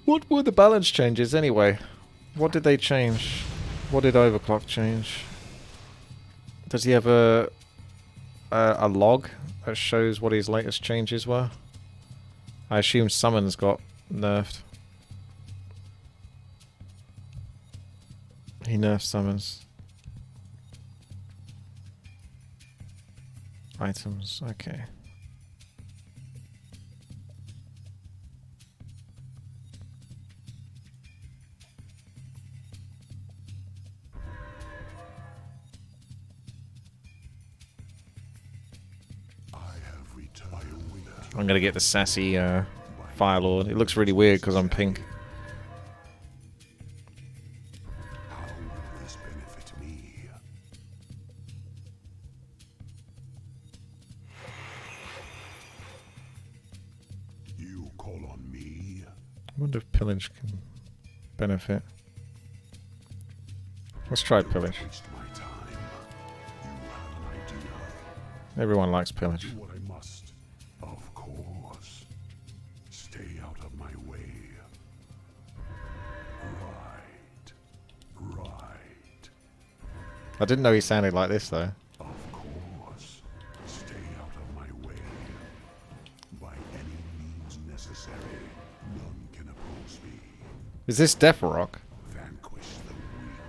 What were the balance changes anyway? What did they change? What did Overclock change? Does he have a log that shows what his latest changes were? I assume summons got nerfed. He nerfed summons. Items, okay. I'm gonna get the sassy Fire Lord. It looks really weird because I'm pink. How will this benefit me? You call on me? I wonder if pillage can benefit. Let's try pillage. Waste my time. You have an idea. Everyone likes pillage. Do what I must. Of course. Stay out of my way. Right. I didn't know he sounded like this though. Of course. Stay out of my way. By any means necessary. None can oppose me. Is this Death Rock? Vanquish the weak.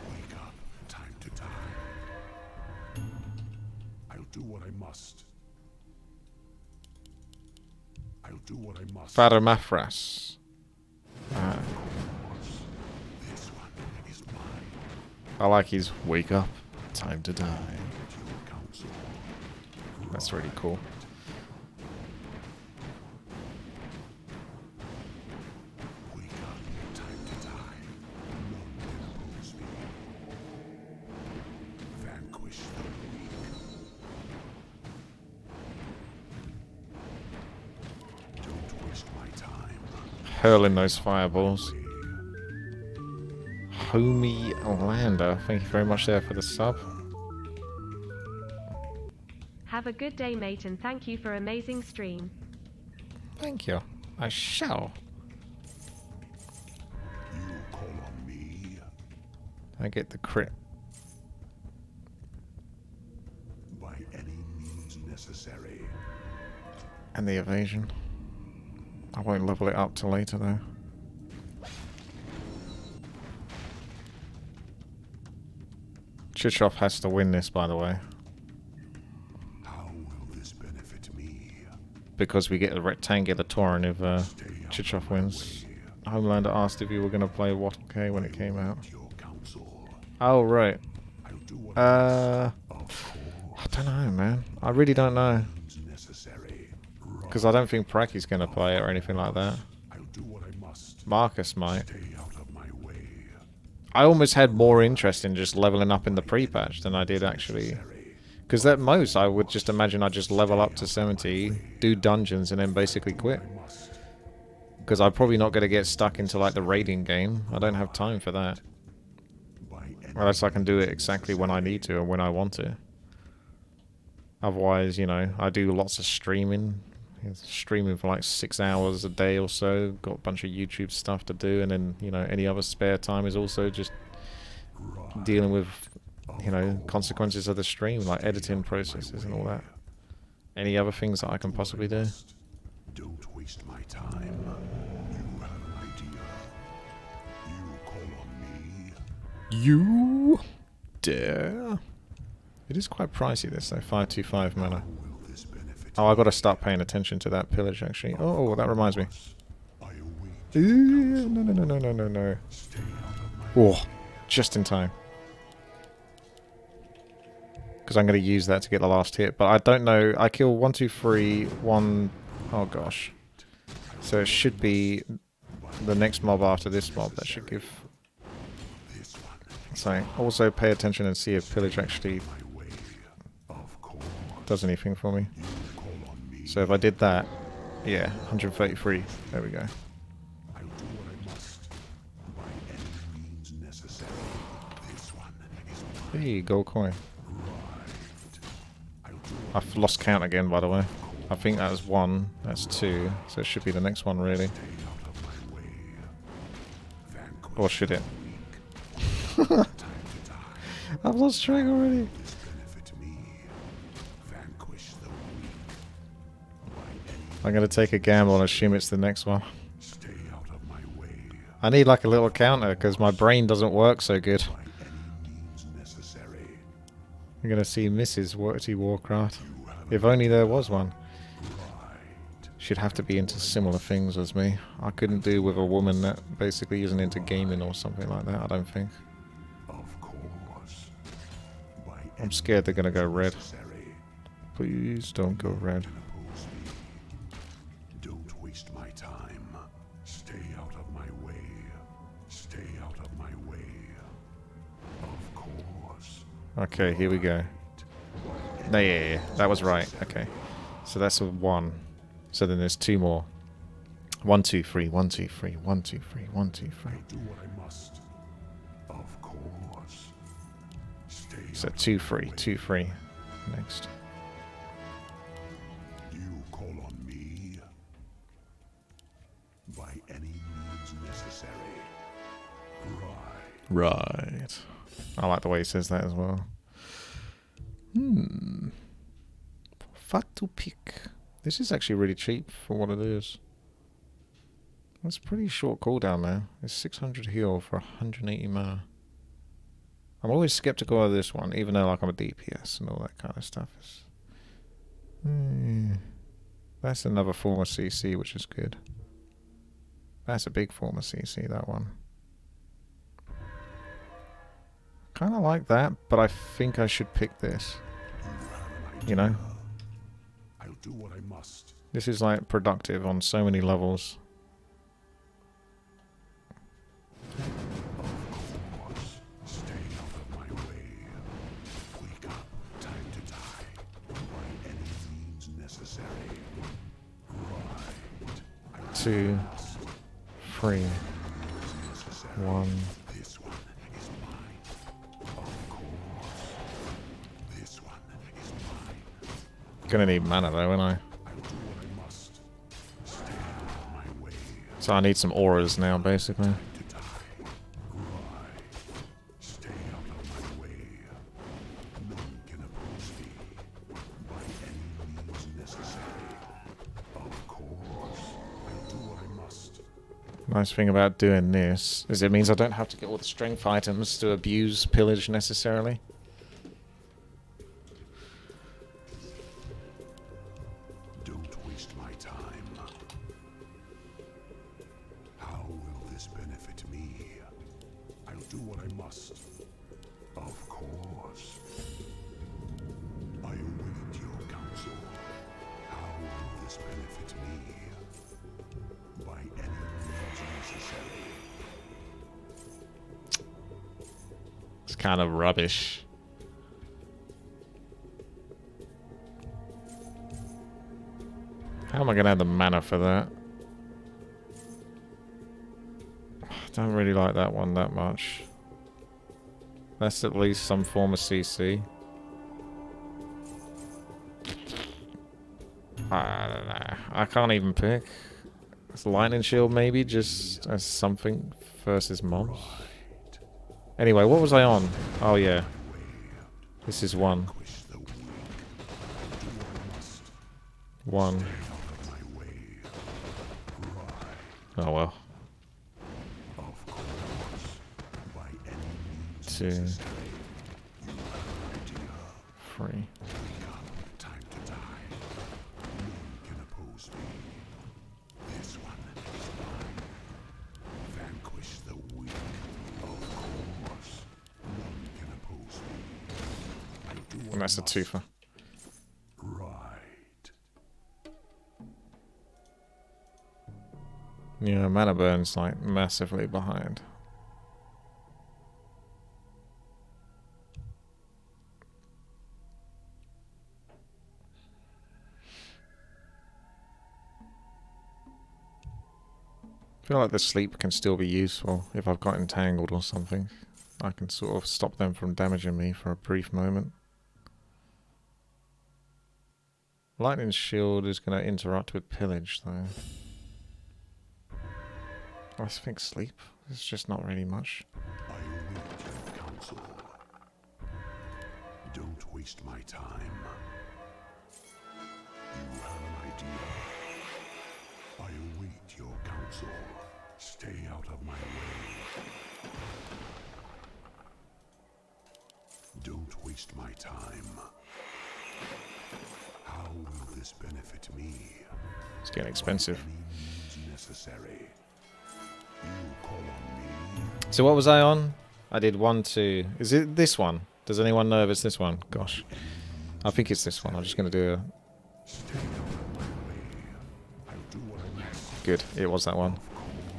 Wake up. Time to die. I'll do what I must. I'll do what I must. Father Mafras. This one is mine. I like his wake up, time to die. Your counsel. That's really cool. Wake up. Time to die. None can oppose me. Vanquish the weak. Don't waste my time. Hurling those fireballs. Homie Lander, thank you very much there for the sub. Have a good day, mate, and thank you for amazing stream. Thank you. I shall. You call on me. I get the crit. By any means necessary. And the evasion. I won't level it up till later though. Chichov has to win this, by the way. How will this benefit me? Because we get a rectangular Tauren if Chichov wins. Homelander asked if you were going to play WTii when it came out. Your counsel. Oh, right. I'll do what I of don't know, man. I really don't know. course necessary. Because I don't think Praki's going to play it or anything like that. I'll do what I must. Marcus might. Stay out of my way. I almost had more interest in just leveling up in the pre-patch than I did actually. Because at most, I would just imagine I'd just level up to 70, do dungeons, and then basically quit. Because I'm probably not going to get stuck into like the raiding game. I don't have time for that. Unless I can do it exactly when I need to and when I want to. Otherwise, you know, I do lots of streaming. Streaming for like 6 hours a day or so. Got a bunch of YouTube stuff to do, and then, you know, any other spare time is also just dealing with, you know, consequences of the stream, like editing processes and all that. Any other things that I can possibly do. Don't waste my time. You have an idea. You call on me. You dare? It is quite pricey this though, 525 mana. Will this benefit Oh, I gotta start paying attention to that pillage actually. Oh, that reminds me. I await No. Stay out of my Oh, just in time. Because I'm going to use that to get the last hit. But I don't know. I kill 1, 2, 3, 1. Oh gosh. So it should be the next mob after this mob. That should give. this one. So also pay attention and see if pillage actually My way. Of course. does anything for me. You call on me. So if I did that, yeah, 133. There we go. I'll do what I must. By any means necessary. This one is mine. Hey, gold coin. I'll do I've lost count again, by the way. I think that was 1. That's 2. So it should be the next one, really. stay out of my way. Or should it? Time to die. I've lost track already. This benefit me. Vanquish the weak. By any I'm going to take a gamble and assume it's the next one. stay out of my way. I need like a little counter because my brain doesn't work so good. By any means necessary. I'm going to see Mrs. WTiiWarcraft. You have If only there was one. right. She'd have to be into similar things as me. I couldn't do with a woman that basically isn't into gaming or something like that, I don't think. Of course. By I'm any scared they're going to go red. necessary. Please don't go red. Can oppose me. Don't waste my time. Stay out of my way. Stay out of my way. Of course. Okay, here we go. No, yeah, that was right. Okay. So that's a 1. So then there's 2 more. 1, 2, 3, 1, 2, 3, 1, 2, 3, 1, 2, 3. I'll do what I must. Of course. Stay So out of 2, my 3, way. 2, 3. Next. You call on me. By any means necessary. Right. Right. I like the way he says that as well. Fat to pick. This is actually really cheap for what it is. That's pretty short cooldown now. It's 600 heal for 180 mana. I'm always skeptical of this one, even though like I'm a DPS and all that kind of stuff. That's another form of CC, which is good. That's a big form of CC, that one. Kind of like that, but I think I should pick this. You know? I'll do what I must. This is like productive on so many levels. Of course. Stay out of my way. Wake up. Time to die. By any means necessary. Right. 2, 3, Necessary. 1. This one is mine. Of course. This one is mine. Gonna need mana though, won't I? I'll do what I must. Stay out of my way. So I need some auras now, basically. To die. Right. Stay out of my way. None can oppose me. By any means necessary. Of course. I'll do what I must. Nice thing about doing this is it means I don't have to get all the strength items to abuse pillage necessarily. Don't waste my time. How will this benefit me? I'll do what I must. Of course. I await your counsel. How will this benefit me? By any means necessary. It's kind of rubbish. How am I going to have the mana for that? I don't really like that one that much. That's at least some form of CC. I don't know. I can't even pick. It's lightning shield maybe, just as something versus mobs. Anyway, what was I on? Oh yeah. This is 1. Wish the weak. Do what I must. 1. Out of my way. Right. Oh well. Of course. By any means 2, necessary. You have an idea. 3. Wake up. Time to die. None can oppose me. This one is mine. Vanquish the weak. Of course. None can oppose me. I do what And that's I a must. twofer. Right. Yeah, mana burn's like massively behind. I feel like the sleep can still be useful if I've got entangled or something. I can sort of stop them from damaging me for a brief moment. Lightning shield is going to interrupt with pillage though. I think sleep It's just not really much. I await your counsel. Don't waste my time. You have an idea. I await your counsel. Stay out of my way. Don't waste my time. How will this benefit me? It's getting expensive. Any means necessary. You call on me. So what was I on? I did 1, 2. Is it this one? Does anyone know if it's this one? Gosh. I think it's this one. I'm just going to do a... Stay out of my way. I'll do what I must. Good. It was that one. Of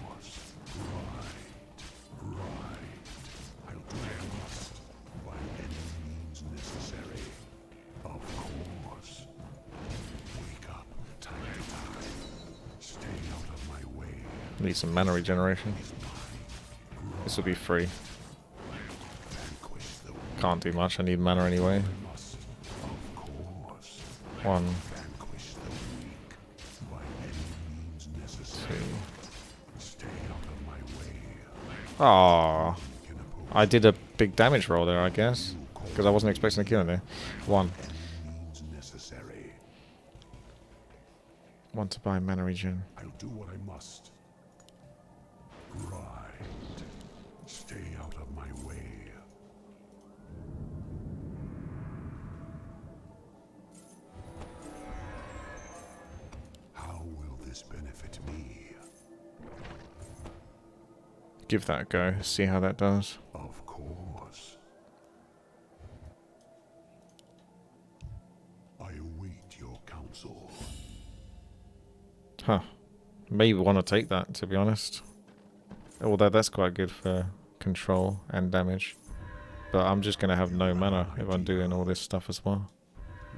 course. Right. I'll do what I must. By any means necessary. Of course. Wake up. Time to die. Stay out of my way. Need some mana regeneration. This will be free. Vanquish the Can't do much. I need mana anyway. must. Of course. 1, Vanquish the weak. By any means 2. necessary. Stay out of my way. Aww. Can oppose I did a big damage roll there, I guess. Because I wasn't expecting to kill him there. 1. any means necessary. 1 to buy mana regen. I'll do what I must. Right. Stay out of my way. How will this benefit me? Give that a go. See how that does. Of course. I await your counsel. Huh. Maybe want to take that, to be honest. Although that's quite good for control and damage. But I'm just going to have no mana if I'm doing all this stuff as well.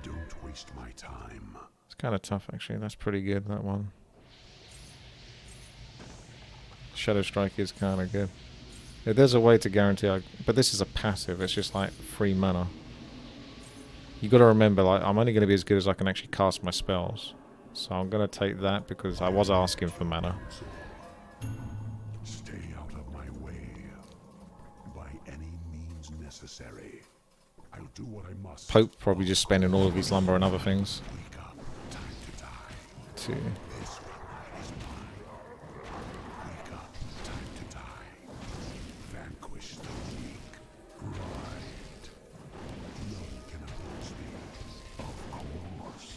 Don't waste my time. It's kind of tough, actually. That's pretty good, that one. Shadow Strike is kind of good. Yeah, there's a way to guarantee... but this is a passive. It's just like free mana. You got to remember, like, I'm only going to be as good as I can actually cast my spells. So I'm going to take that because I was asking for mana. Stay out of my way. By any means necessary. I'll do what I must. Pope probably just spending all of his lumber and other things. Wake up. Time to die. 2. This one is mine. Wake up. Time to die. Vanquish the weak. Right. None can oppose me. Of course.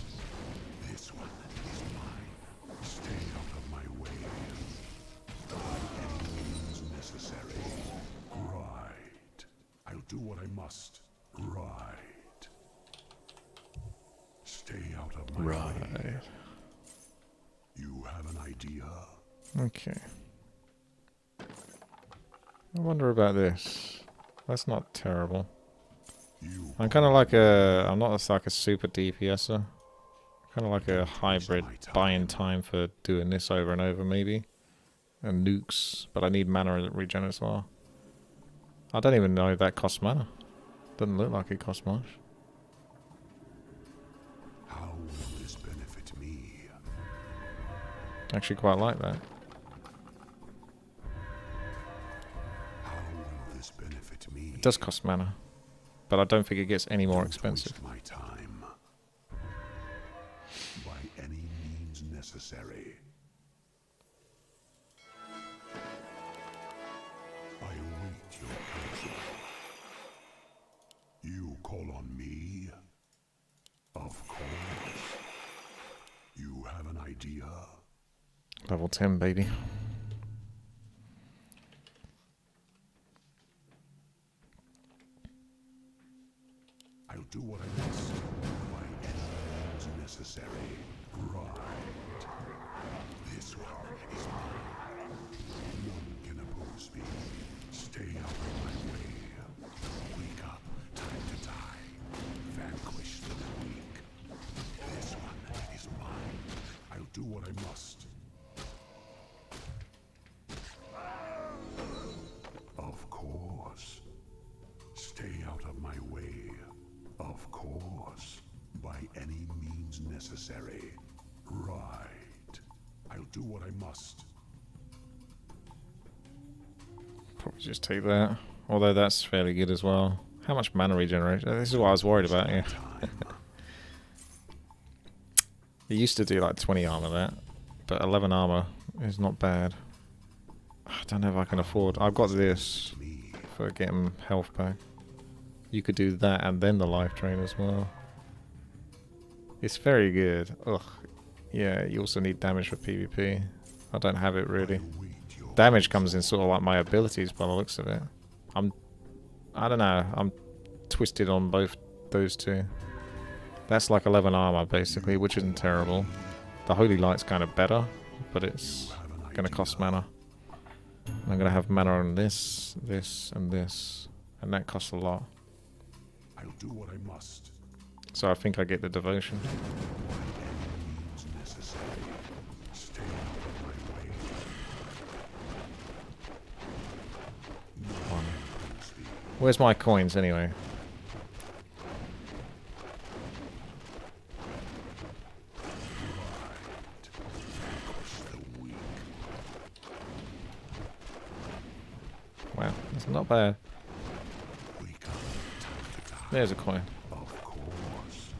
This one is mine. Stay out of my way. By any means necessary. Right. I'll do what I must. Right. Stay out of my way. Right. You have an idea? Okay. I wonder about this. That's not terrible. You I'm kind of like a... I'm not like a super DPSer. Kind of like a hybrid buying time for doing this over and over, maybe. And nukes. But I need mana regen as well. I don't even know if that costs mana. Doesn't look like it costs much. How will this benefit me? Actually quite like that. How will this benefit me? It does cost mana. But I don't think it gets any more Don't expensive. waste my time. By any means necessary. I await your counsel. You call on me? Of course. You have an idea? Level 10, baby. I'll do what I must. By any means necessary. Right. This one is mine. None can oppose me. Stay out of my way. Wake up. Time to die. Vanquish the weak. This one is mine. I'll do what I must. Of course. Stay out of my way. Of course. By any means necessary. Right. I'll do what I must. probably just take that. Although that's fairly good as well. How much mana regeneration? This is what I was worried about, yeah. It used to do like 20 armor that, but 11 armor is not bad. I don't know if I can afford. I've got this for getting health back. You could do that and then the life drain as well. It's very good. Ugh. Yeah, you also need damage for PvP. I don't have it really. Damage comes in sort of like my abilities by the looks of it. I don't know. I'm twisted on both those two. That's like 11 armor basically, which isn't terrible. The Holy Light's kind of better, but it's going to cost mana. I'm going to have mana on this, this, and this, and that costs a lot. I'll do what I must. So I think I get the devotion. Stay out of my way. Where's my coins anyway? Wow, that's not bad. There's a coin. Of course.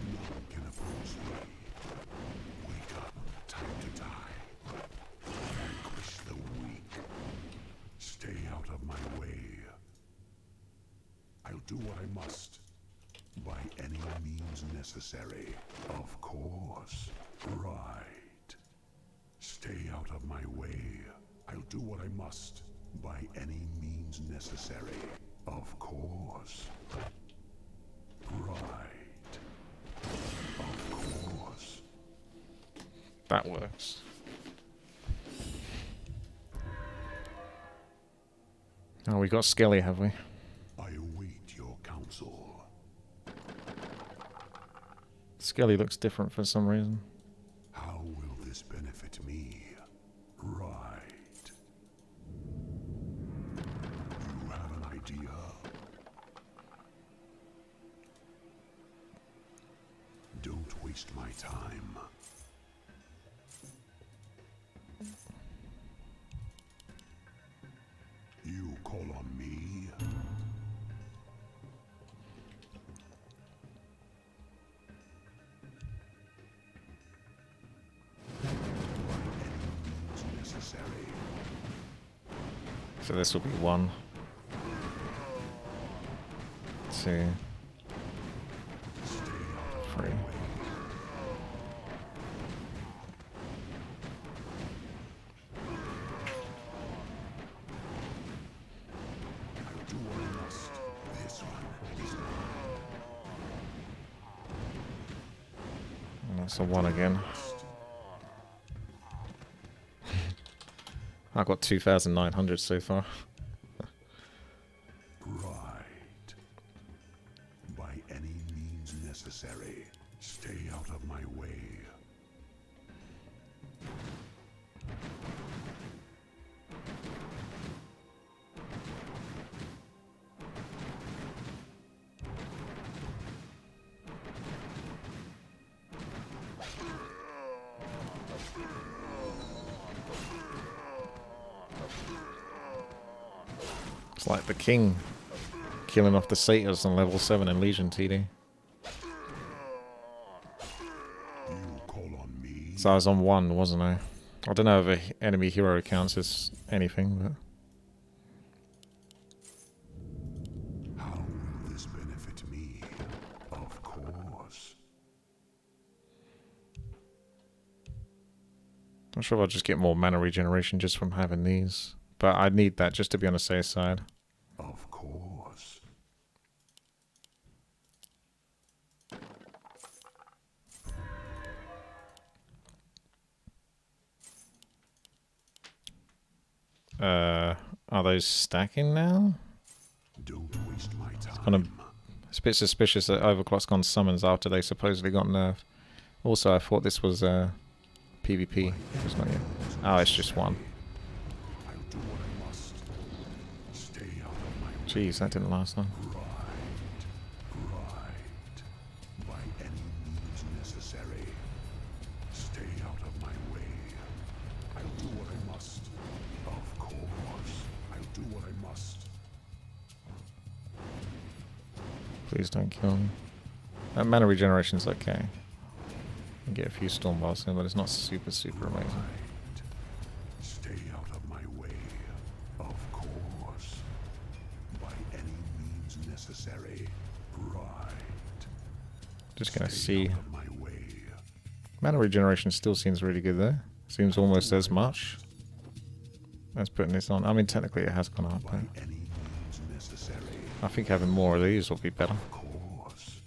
No one can oppose me. Wake up. Time to die. Vanquish the weak. Stay out of my way. I'll do what I must. By any means necessary. Of course. Right. Stay out of my way. I'll do what I must. By any means necessary. Of course. Right. Of course. That works. Oh, we got Skelly, have we? I await your counsel. Skelly looks different for some reason. How will this benefit me? Right. You have an idea? Don't waste my time. You call on me? Necessary. So this will be 1, 2, 3. And that's a 1 again. I've got 2,900 so far. Right. By any means necessary. Stay out of my way. It's like the king killing off the satyrs on level 7 in Legion TD. You call on me? So I was on 1, wasn't I? I don't know if an enemy hero counts as anything, but... How will this benefit me? Of course. I'm sure I'll just get more mana regeneration just from having these. But I need that just to be on the safe side. Of course. Are those stacking now? Don't waste my time. It's a bit suspicious that Overclock's gone summons after they supposedly got nerfed. Also, I thought this was PvP. It's not yet. Oh, it's just 1. I'll do what I must. Stay out of my way. Jeez, that didn't last long. Right. By any means necessary. Stay out of my way. I'll do what I must. Of course. I'll do what Please don't kill me. That mana regeneration's okay. You get a few storm bars in, but it's not super amazing. Stay out of my way, of course. By any means necessary. Right. Just gonna Stay see. out of my way. Mana regeneration still seems really good there. Seems almost as much as putting this on. I mean, technically it has gone up, By but any means necessary. I think having more of these will be better. Of course.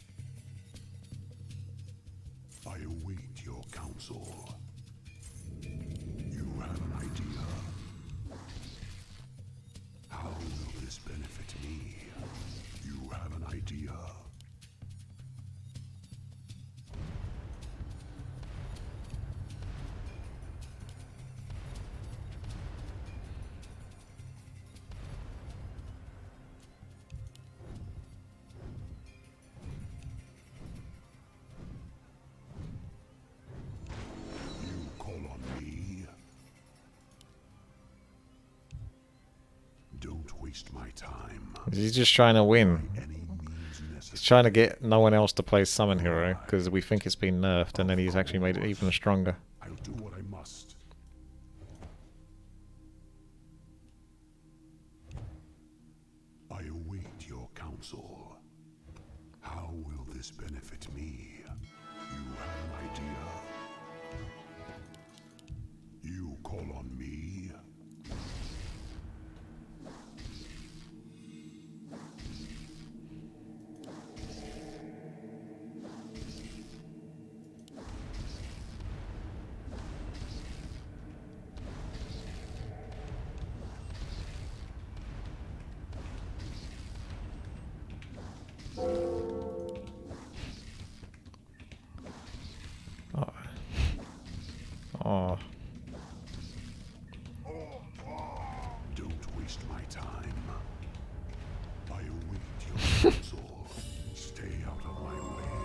I await your counsel. You have an idea. How will this benefit me? You have an idea. You call on me. Don't waste my time. He's just trying to win. Any means He's necessary. trying to get no one else to play Summon Hero, because we think it's been nerfed, and then he's actually made it even stronger. I'll do what I must. I await your counsel. How will this benefit me? You have an idea. You call on me. Oh. Oh. Don't waste my time. I await your counsel. Stay out of my way.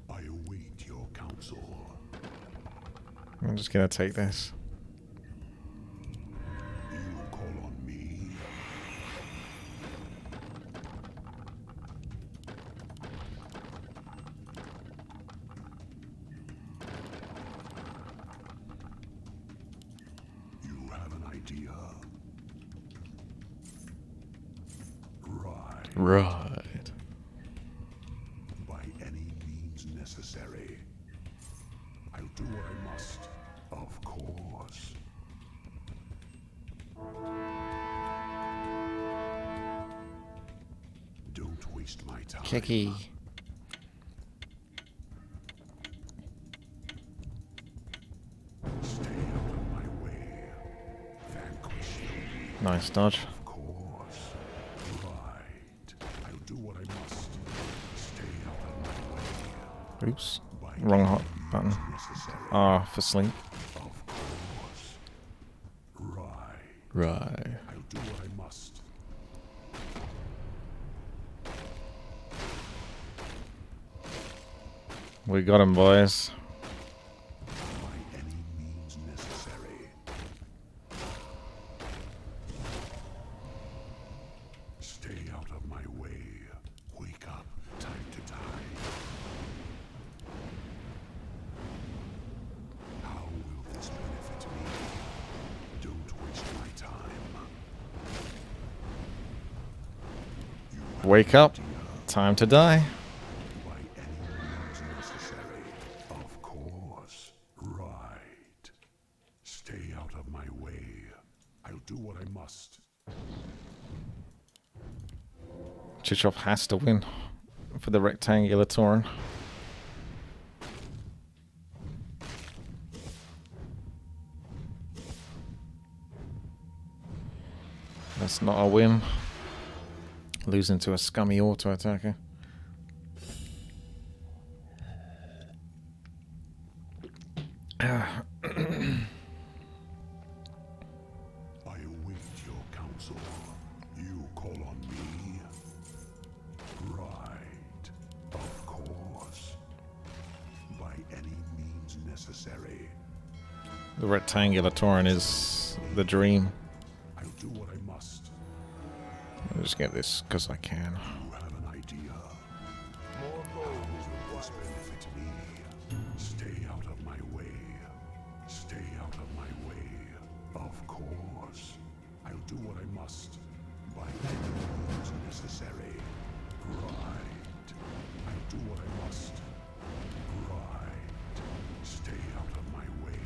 I await your counsel. I'm just gonna take this. You call on me. You have an idea. Right. Right. By any means necessary. I'll do what I must. Of course. Don't waste my time. Kicky. Stay out of my way. Vanquish them. Nice dodge. Of course. Right. I'll do what I must. Stay out of my way. Oops. By Wrong hot any button. means necessary. Ah, for sleep. Of course. Right. Right. I'll do what I must. We got him, boys. By any means necessary. Stay out of my way. Wake up. Time to die. How will this benefit me? Don't waste my time. You Wake up. Time to die. by any means necessary. Of course. Right. Stay out of my way. I'll do what I must. Chichov has to win for the rectangular Tauren. That's not a win. Losing to a scummy auto attacker. I await your counsel. You call on me. Right. Of course. By any means necessary. The rectangular Tauren is the dream. I'll do what I must. I'll just get this because I can. You have an idea. course. I'll do what I must. By any means necessary. Right. I'll do what I must. Right. Stay out of my way.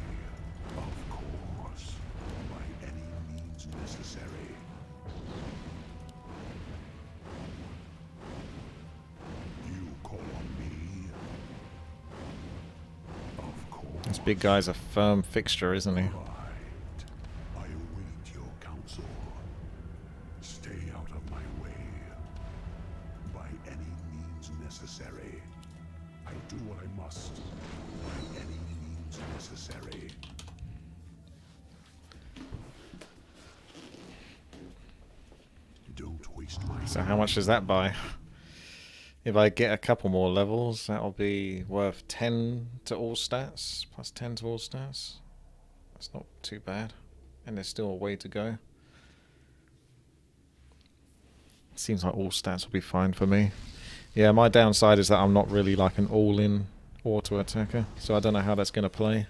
Of course. By any means necessary. You call on me? Of course. This big guy's a firm fixture, isn't he? Right. I await your counsel. Stay out of my way. By any means necessary. I'll do what I must. By any means necessary. Don't waste my So how much does that buy? If I get a couple more levels, that'll be worth 10 to all stats, plus 10 to all stats. That's not too bad. And there's still a way to go. Seems like all stats will be fine for me. Yeah, my downside is that I'm not really like an all-in auto attacker, so I don't know how that's going to play.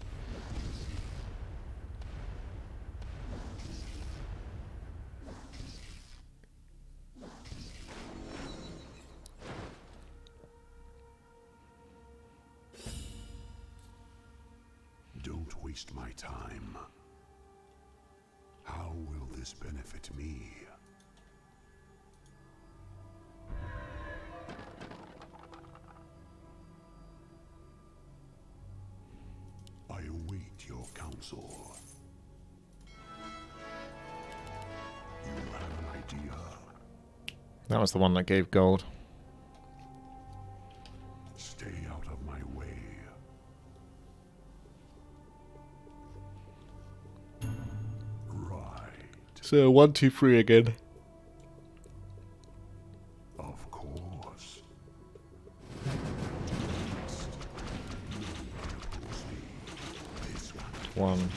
Don't waste my time. How will this benefit me? I await your counsel. You have an idea. That was the one that gave gold. Stay out of my way. Right. So 1, 2, 3 again. Of course. 1,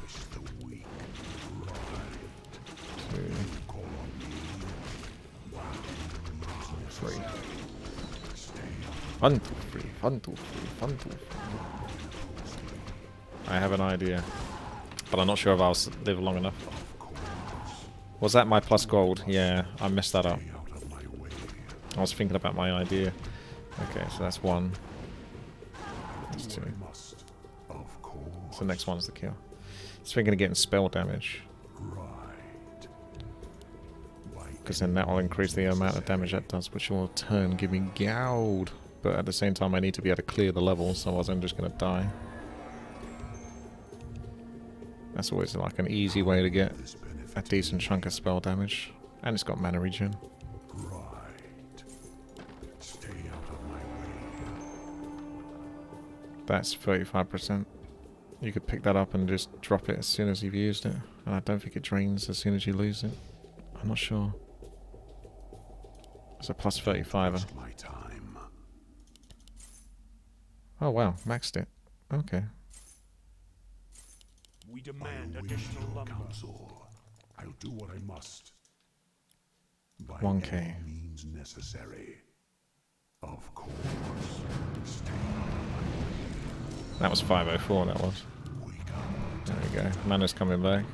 Push the weak. 2, Call on me. 3. Stay 1, 2, 3, 1, 2, 3, 1, 2, 3. I have an idea, but I'm not sure if I'll live long enough. Was that my plus gold? Yeah, I messed that up. out of my way. I was thinking about my idea. Okay, so that's 1. That's 2. I must. Of course. So the next one's the kill. So we're going to get spell damage, Right. because then that will increase the amount of damage that does, which will in turn give me gold. But at the same time, I need to be able to clear the levels, otherwise I'm just going to die. That's always like an easy way to get This benefit a decent chunk of spell damage. And it's got mana regen. right. Stay out of my way. That's 35%. You could pick that up and just drop it as soon as you've used it. And I don't think it drains as soon as you lose it. I'm not sure. It's a plus 35er. Waste my time. Oh wow, maxed it. Okay. We I demand await additional your lumber. counsel. I'll do what I must. By 1K. any means necessary. Of course. Stay out of my way. That was 504, that was. Wake up. There we go. Mana's coming back.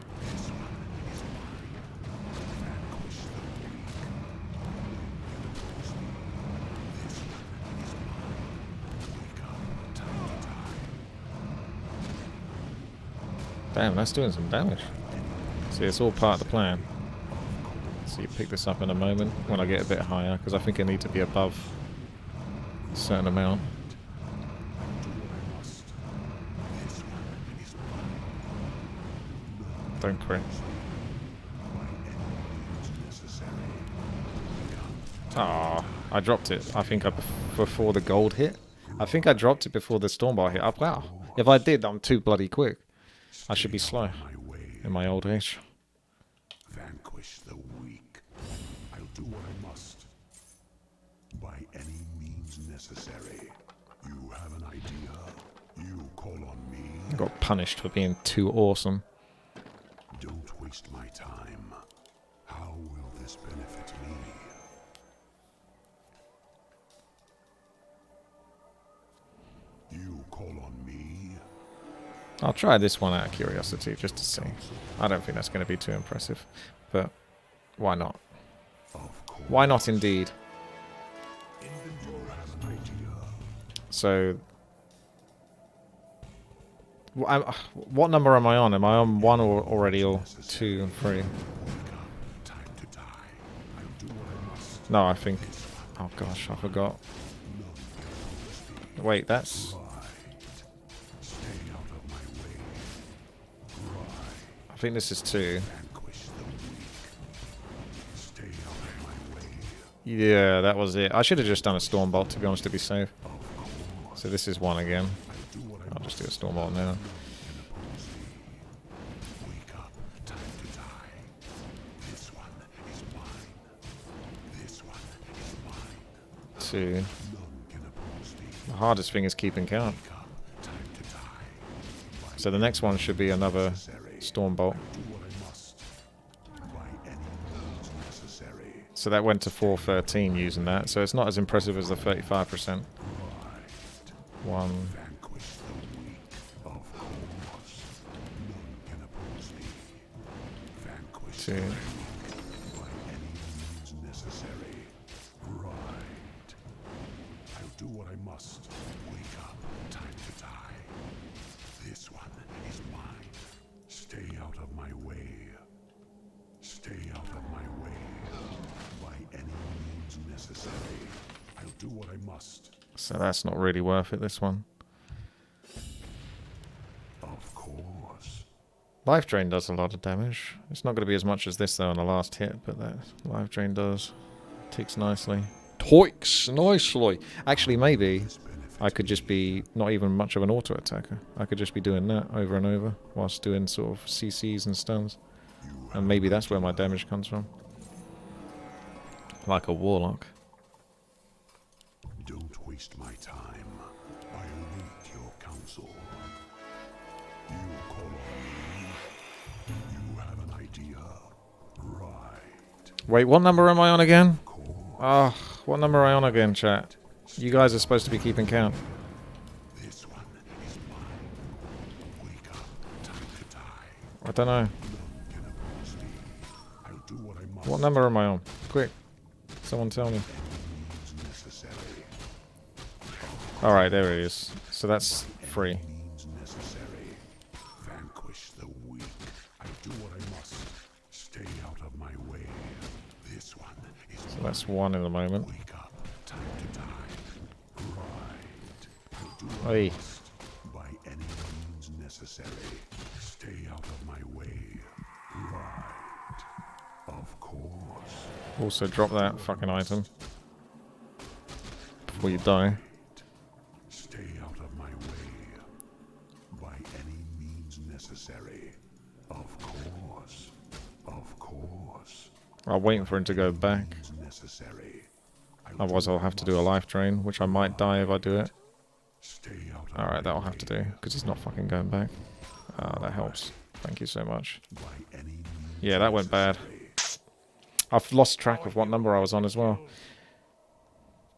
Damn, that's doing some damage. See, it's all part of the plan. So you pick this up in a moment when I get a bit higher, because I think I need to be above a certain amount. Don't crit. Ah, I dropped it. I think before the gold hit. I think I dropped it before the stormbar hit. Wow. If I did, I'm too bloody quick. I should be slow My way. in my old age. Vanquish the weak. I'll do what I must. By any means necessary. You have an idea. You call on me. I got punished for being too awesome. Don't waste my time. How will this benefit me? You call on me. I'll try this one out of curiosity just to see. I don't think that's going to be too impressive, but why not? Why not indeed? So, what number am I on? Am I on 1 or already, or 2 and 3? No, I think... Oh gosh, I forgot. Wait, that's... I think this is 2. Yeah, that was it. I should have just done a Stormbolt, to be honest, to be safe. So this is 1 again. I'll just do a Stormbolt now. Two. The hardest thing is keeping count. So the next one should be another Stormbolt. So that went to 413 using that. So it's not as impressive as the 35%. 1. 2. Do what I must. Wake up. Time to die. This one is mine. Stay out of my way. Stay out of my way. By any means necessary. I'll do what I must. So that's not really worth it, this one. Of course. Life Drain does a lot of damage. It's not going to be as much as this, though, on the last hit, but that Life Drain does. Ticks nicely. Toix nicely. Actually, maybe I could just be not even much of an auto attacker. I could just be doing that over and over whilst doing sort of CCs and stuns. And maybe that's where my damage comes from. Like a warlock. Don't waste my time. I await your counsel. You call on me. You have an idea. Right. Wait, what number am I on again? Ah, what number am I on again, chat? You guys are supposed to be keeping count. This one is mine. Wake up. Time to die. I don't know. I'll do what I must. What number am I on? Quick. Someone tell me. Alright, there it is. So that's 3. Vanquish the weak. I do what I must. Stay out of my way. This one is So that's 1 in the moment. wake up. Time to die. Right. I'll do what I Oi. must. By any means necessary. Stay out of my way. Right. Of course. Also drop that fucking item before you die. Stay out of my way. By any means necessary. Of course. Of course. I'm waiting for him to go back. Necessary. Otherwise I'll have to do a life drain, which I might die if I do it. Stay out of Alright, that'll have to do, because he's not fucking going back. Ah, that helps. Thank you so much. by any means Yeah, that went bad. I've lost track of what number I was on as well.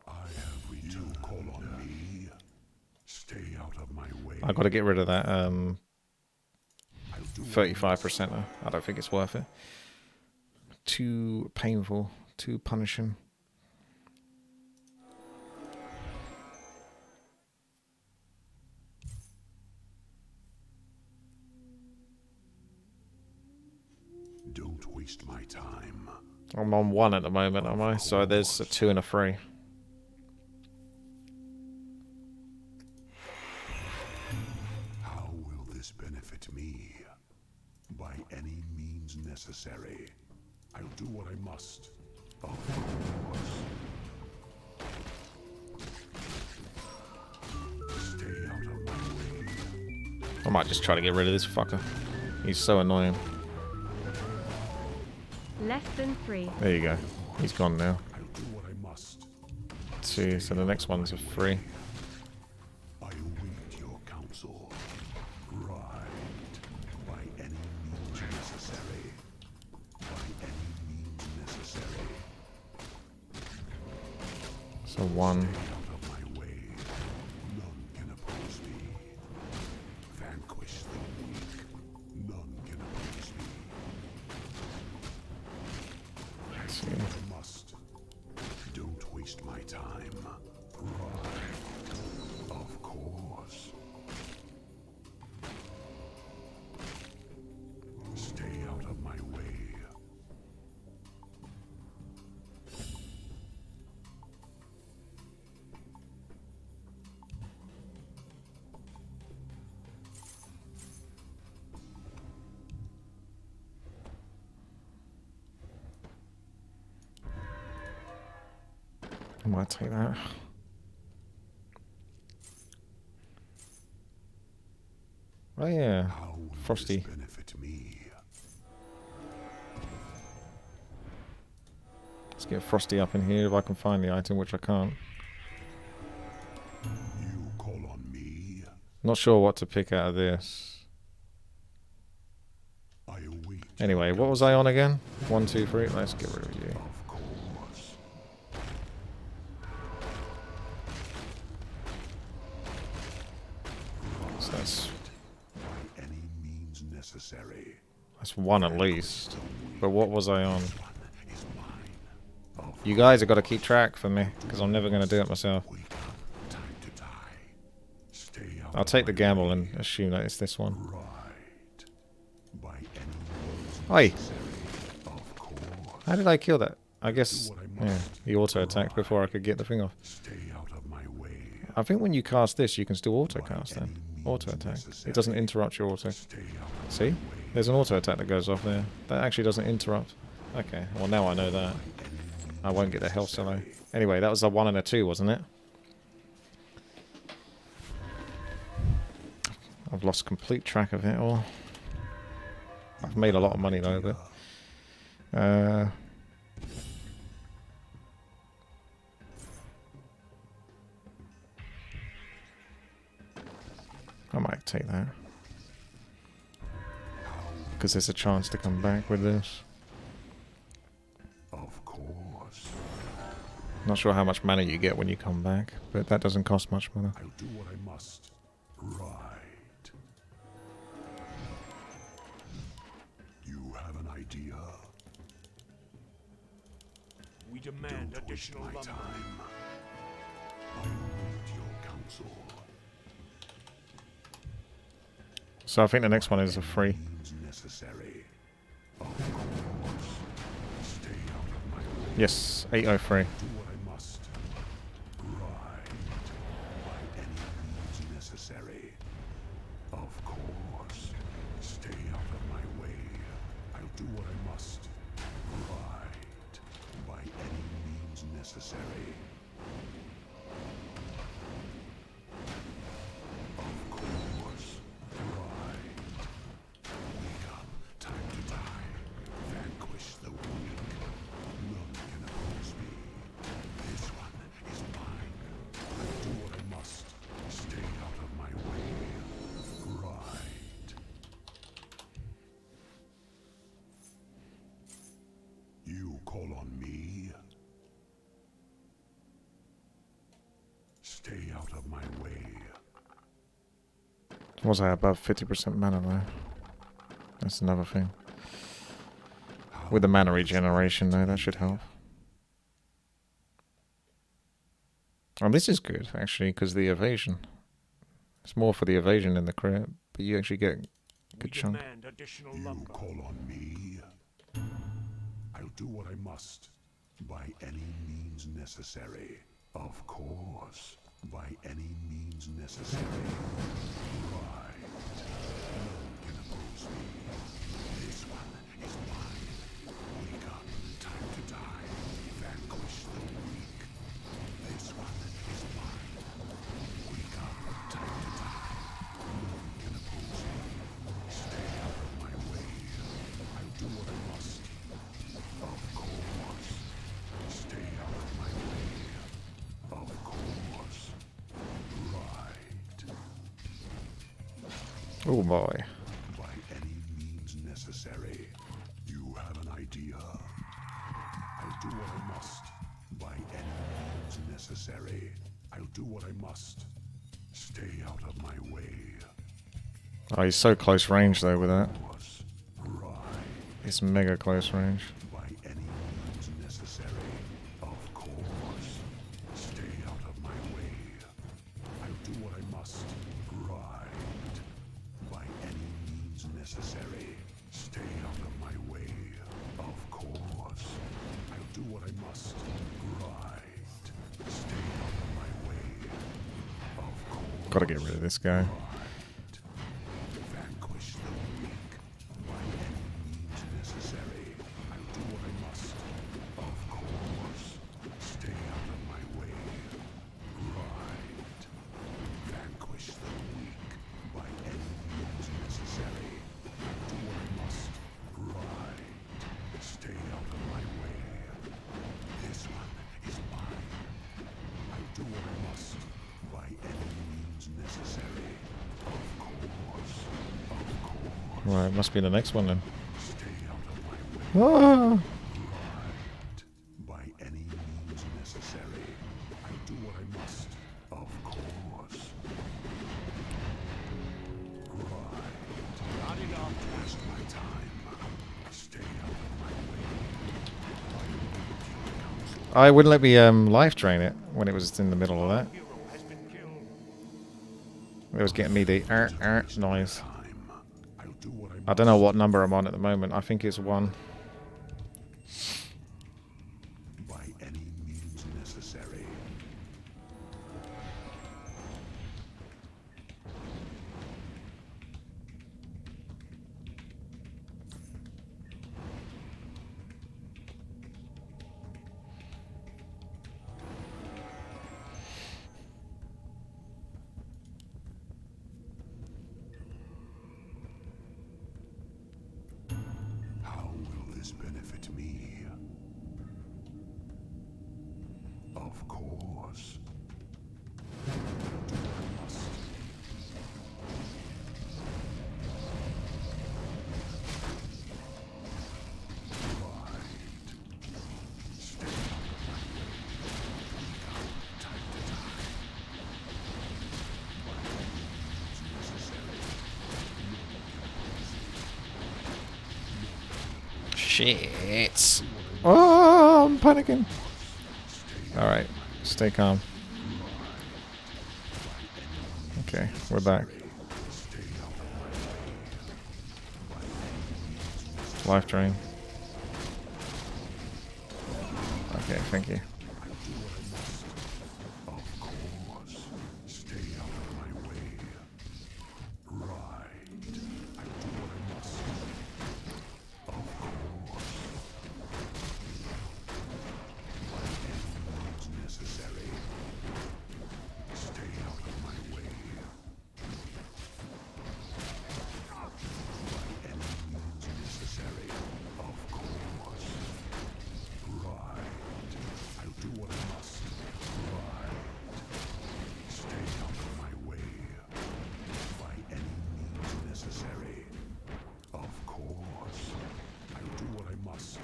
I have returned. Call on me. Stay out of my way. I've got to get rid of that I'll do 35%. I don't think it's worth it. Too painful. Too punishing. Don't waste my time. I'm on 1 at the moment, am I? So there's a 2 and a 3. How will this benefit me? By any means necessary. I'll do what I must. Of course. Stay out of my way. I might just try to get rid of this fucker. He's so annoying. Less than 3. There you go. He's gone now. I'll do what I must. 2, so the next one's a 3. I await your counsel. Right. By any means necessary. By any means necessary. So 1. Out of my way. None can oppose me. Vanquish the see. I must. Don't waste my time. Right. Of course. Stay out of my way. I might take that. Oh yeah, How will Frosty. this benefit me? Let's get Frosty up in here if I can find the item, which I can't. You call on me? Not sure what to pick out of this. I await. Anyway, what was I on again? 1, 2, 3. Let's get rid of you. Of course. So that's By any means necessary. one at least. But what was I on? One is mine. Of You guys have got to keep track for me, because I'm never going to do it myself. wake up. Time to die. Stay out. I'll take the gamble and assume that it's this one. Right. By any means Oi! necessary. Of course. How did I kill that? I guess, yeah, he auto-attacked before I could get the thing off. Stay out of my way. I think when you cast this, you can still auto-cast then. Auto-attack. It doesn't interrupt your auto. Stay out of See? There's an auto-attack that goes off there. That actually doesn't interrupt. Okay, well now I know that. I won't get the health solo. Anyway, that was a 1 and a 2, wasn't it? I've lost complete track of it all. I've made a lot of money though, but... I might take that. Because there's a chance to come back with this. Of course. Not sure how much mana you get when you come back, but that doesn't cost much mana. I'll do what I must. Right. You have an idea? We demand Don't waste additional my lumber. time. I await your counsel. So I think the next one is a free. Means necessary. Of course. Stay out of my way. Yes, 803. Do what I must. Right. By any means necessary. Of course. Stay out of my way. I'll do what I must. Right. By any means necessary. Of course. Right. Wake up. Time to die. Vanquish the weak. None can oppose me. This one is mine. I'll do what I must. Stay out of my way. Right. You call on me? Stay out of my way. Was I above 50% mana though? That's another thing. With the mana regeneration though, that should help. And this is good actually, because the evasion. It's more for the evasion than the crit, but you actually get a We good chunk. demand additional You lumber. call on me? I'll do what I must. By any means necessary. Of course. By any means necessary. Right. None can oppose me. This one is mine. Wake up. Time to die. Vanquish the weak. This one is mine. Wake up. Time to die. None can oppose me. Stay out of my way. I'll do what I must. Of course. Stay out of my way. Of course. Right. Oh boy. By any means necessary. You have an idea? I'll do what I must. By any means necessary. I'll do what I must. Stay out of my way. Oh, he's so close range though with that. Of course. Right. It's mega close range. By any means necessary. must. Right. Stay out of my way. Of course. Gotta get rid of this guy. Vanquish the weak by any means necessary. I'll do what I must. Of course. Stay out of my way. Right. Vanquish the weak by any means necessary. I'll do what I must. Right. Stay out of my way. This one is mine. I'll do what I must by any means necessary. Of course. Of course. Right, must be the next one then. Stay out of my way. Ah! Right. By any means necessary. I'll do what I must. Of course. Right. Not enough. Past my time. Stay out of my way. I await your counsel. I wouldn't let me life drain it when it was in the middle of that. Hero has been killed. It was getting me the noise. Time. I'll do what I must. I don't know what number I'm on at the moment. I think it's 1. By any means necessary. How will this benefit me? Of course. Do what I must. Right. Stay out of my way. Without time to die. By any means necessary. Shit. Oh, I'm panicking. Alright, stay calm. Okay, we're back. Life drain. Okay, thank you. Of course. Stay out of my way. Right. I do what I must. Of course. By any means necessary. Stay out of my way. By any means necessary. Of course. Right. I'll do what I must. Right. Stay out of my way. By any means necessary. Of course. I'll do what I must.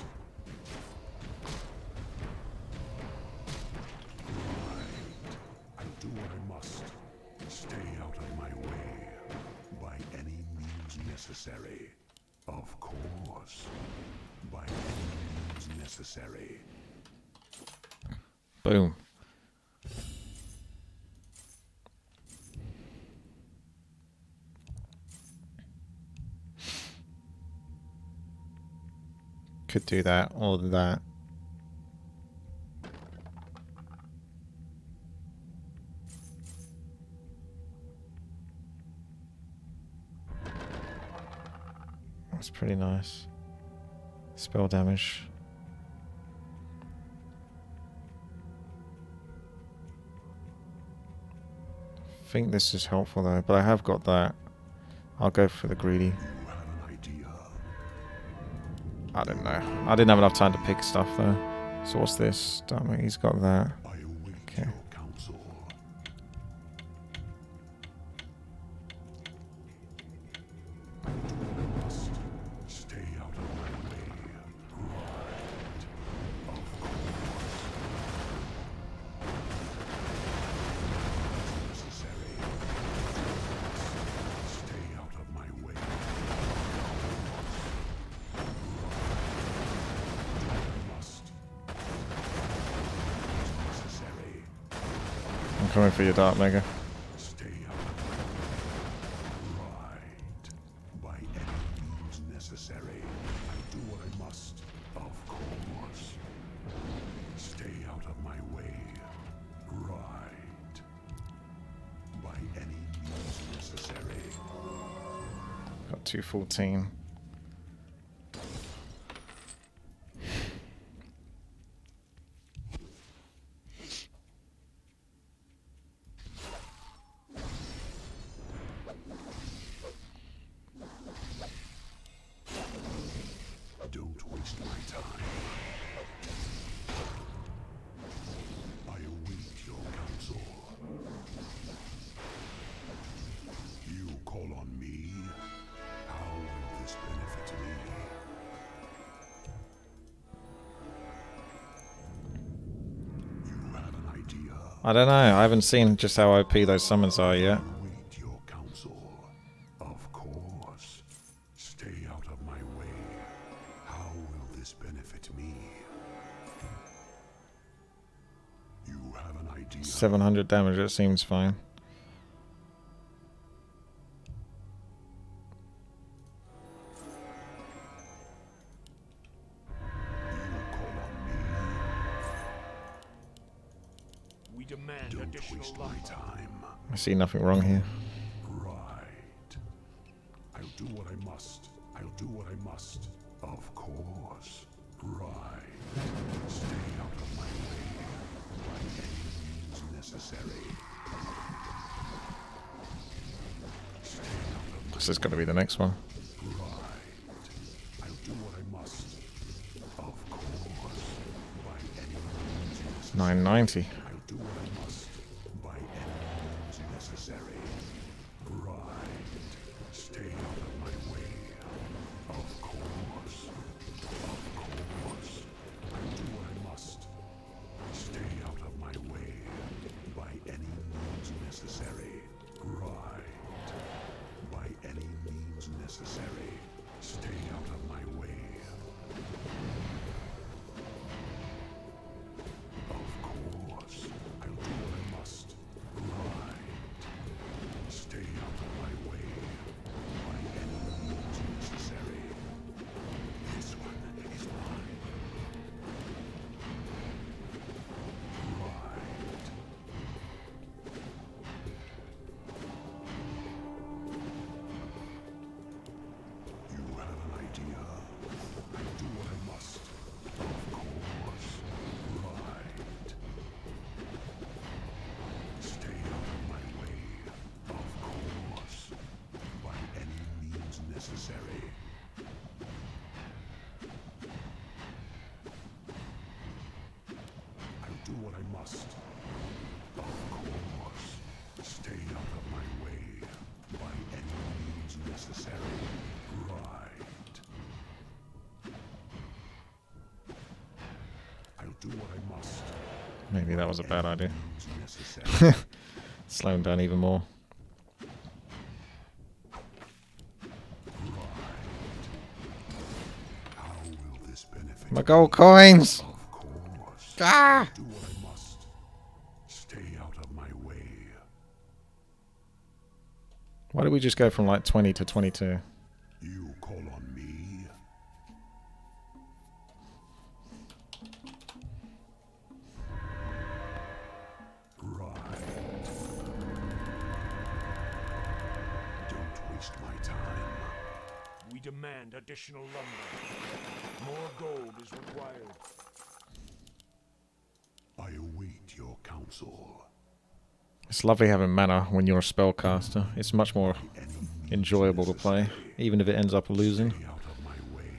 Right. I'll do what I must. Stay out of my way. By any means necessary. Of course. By any means necessary. Boom. Could do that or that. That's pretty nice. Spell damage. I think this is helpful though, but I have got that. I'll go for the greedy. You have an idea. I don't know. I didn't have enough time to pick stuff though. So what's this? Damn, he's got that. I await Okay. your counsel. Must stay out of my way. Right. Of course. Necessary. Stay out of my way. Must. Necessary. I'm coming for your Dark Mega. Stay out of my way. Right. By any means necessary. I do what I must. Of course. 214. Don't waste my time. I await your counsel. You call on me? How will this benefit me? You have an idea? I don't know. I haven't seen just how OP those summons are yet. Await your counsel. Of course. Stay out of my way. How will this benefit me? You have an idea? 700 damage. That seems fine. You call on me? We demand Don't additional waste my lumber. time. I see nothing wrong here. Right. I'll do what I must. I'll do what I must. Of course. Right. Stay out of my way by any means necessary. Stay out of This is going to be the next one. my right. I'll do what I must. Of course. By any means necessary. 990. I'll do what I must by any means necessary. Right. Stay out of my way. Of course. Of course. I'll do what I must. Stay out of my way by any means necessary. Right. By any means necessary. Stay out of my way. Of course. I'll do what I must. Right. Stay out of my way by any means necessary. This one is mine. Right. You have an idea. I'll do what I must. Of course. Right. Stay out of my way. Of course. By any means necessary. I'll do what I must. Of course. Stay out of my way. By any means necessary. Right. I'll do what I must. Maybe that was a bad idea. Means necessary. Slow him down even more. How will this benefit My gold coins! Of course. Ah! Do what I must. Stay out of my way. Why did we just go from like 20 to 22? You call on me? Right. Don't waste my time. We demand additional lumber. More gold is required. I await your counsel. It's lovely having mana when you're a spellcaster. It's much more Any means enjoyable to play, necessary. even if it ends up losing. Stay out of my way.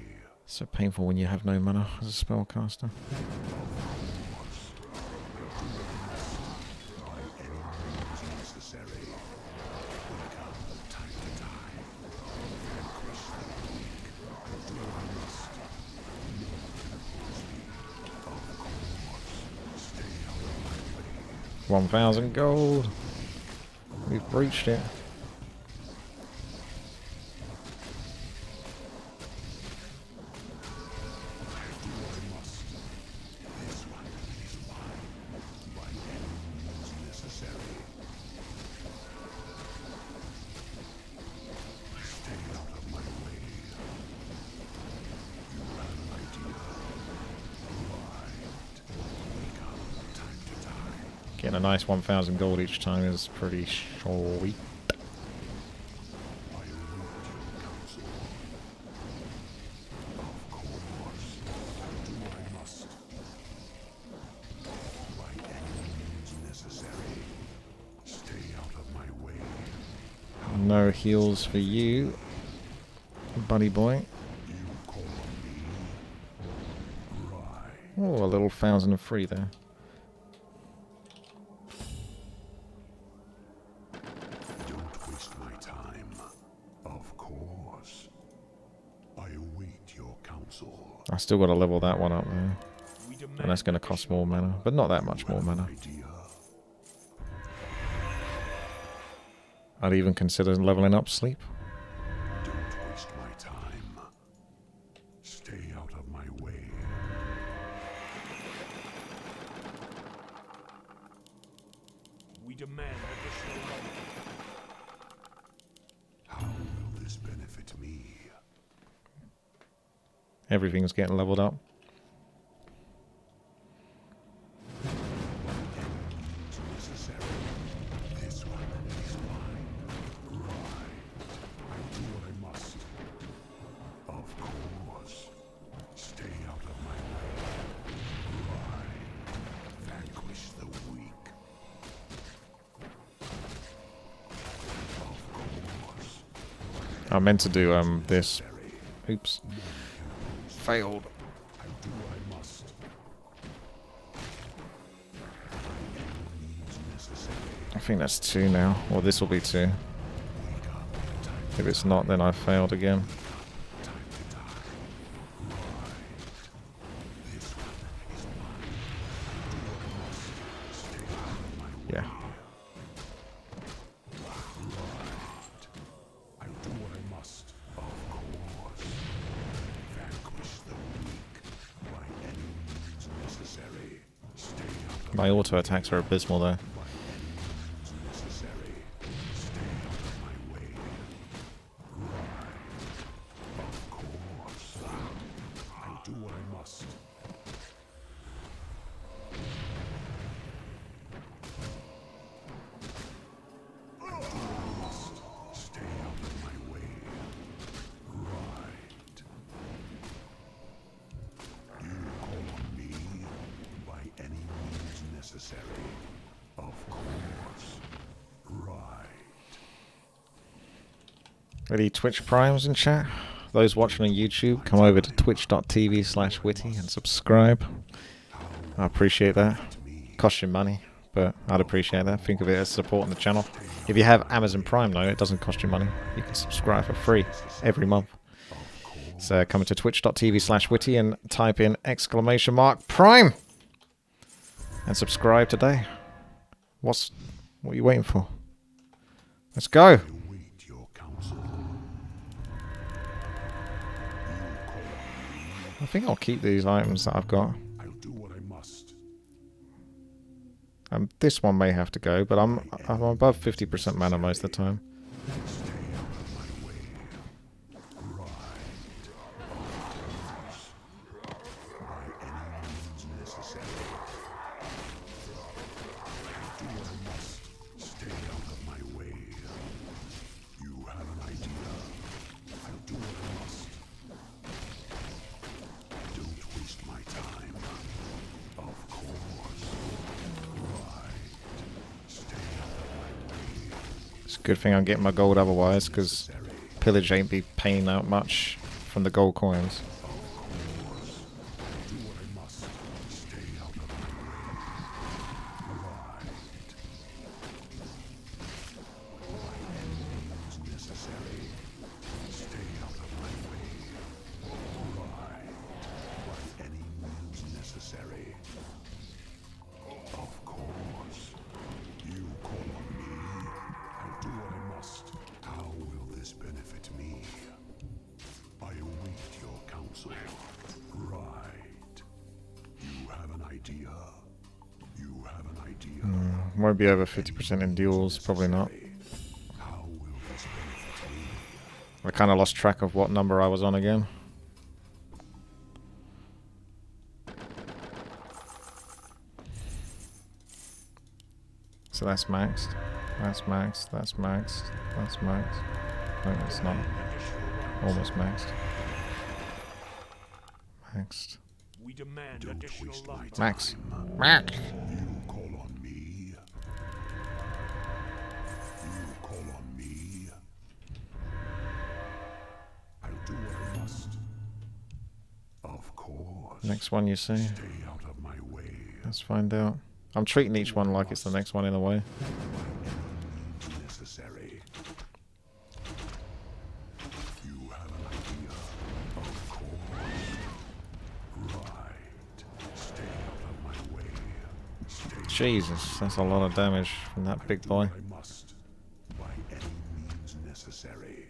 So painful when you have no mana as a spellcaster. By any means necessary. Wake up time to time. Vanquish the weak. Do what I must. No one can oppose me. Of course. Stay out of my way. 1,000 gold. We've breached it. Do what I must. This one is mine. By any means necessary. Stay out of my way. You have an idea. Right. Wake up time to time. Getting a nice 1,000 gold each time is pretty sweet. I await your counsel. No heals for you, buddy boy. Oh, a little 1,003 there. Don't waste my time. Of course. I await your counsel. I still got to level that one up there. We And demand that's going to cost more mana, but not that much more mana. Idea. I'd even consider leveling up sleep. Don't waste my time. Stay out of my way. We demand additional lumber. How will this benefit me? Everything's getting leveled up. It's necessary. This one is mine. Right. I'll do what I must. Of course. Stay out of my way. Right. Vanquish the weak. Of course. I meant to do this. Oops. Failed. I'll do what I must. Means necessary. I think that's 2 now. Or this will be 2. If it's not, then I failed again. Time to die. Right. This one is mine. Do what I must. Stay out of my way. Yeah. Right. I'll do what I must. Of course. Vanquish the weak. By any means necessary. Stay out of My auto attacks are abysmal though. means necessary. Stay out of my way. Right. Of course. I'll do what I must. I'll do what I must. Stay out of my way. Right. You call on me by any means necessary. Of course. Right. Any Twitch primes in chat? Those watching on YouTube, come over to twitch.tv/witty and subscribe. I appreciate that. Costs you money, but I'd appreciate that. Think of it as supporting the channel. If you have Amazon Prime though, it doesn't cost you money. You can subscribe for free every month. So come to twitch.tv/witty and type in !Prime and subscribe today. What are you waiting for? Let's go. Await your counsel. I think I'll keep these items that I've got. I'll do what I must. This one may have to go, but I'm above 50% mana most of the time. Stay out of my way. Right. By any means necessary. Do what I must. Stay out of my way. You have an idea. I'll do what I must. Don't waste my time. Of course. Right. Stay out of my way. It's a good thing I'm getting my gold otherwise, because pillage ain't be paying out much from the gold coins. Do what I must. Stay out of my way. Right. By any means necessary. Stay out of my way. Right. By any means necessary. Of course. You call on me. I'll do what I must. How will this benefit me? I await your counsel. Right. You have an idea. You have an idea. Won't be over 50% in duels, probably not. How will this benefit me? I kind of lost track of what number I was on again. So that's maxed. That's maxed. That's maxed. That's maxed. No, it's not. Almost maxed. Maxed. We demand Don't additional waste my lumber. time. Max. Max. You call on me. You call on me. Next one you see. Stay out of my way. Let's find out. I'm treating each one like it's the next one in a way. Necessary. You have an idea. Of course. Right. Stay out of my way. Stay Jesus, that's a lot of damage from that big boy. I must. By any means necessary.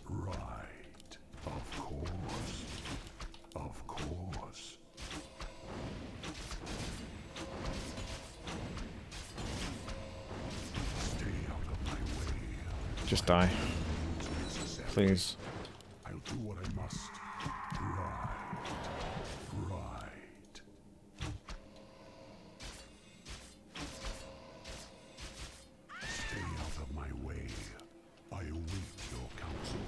Right. Of course. Of course. Stay out of my way. Just die, Necessary. please. I'll do what I must. Right. Right. Stay out of my way. I await your counsel.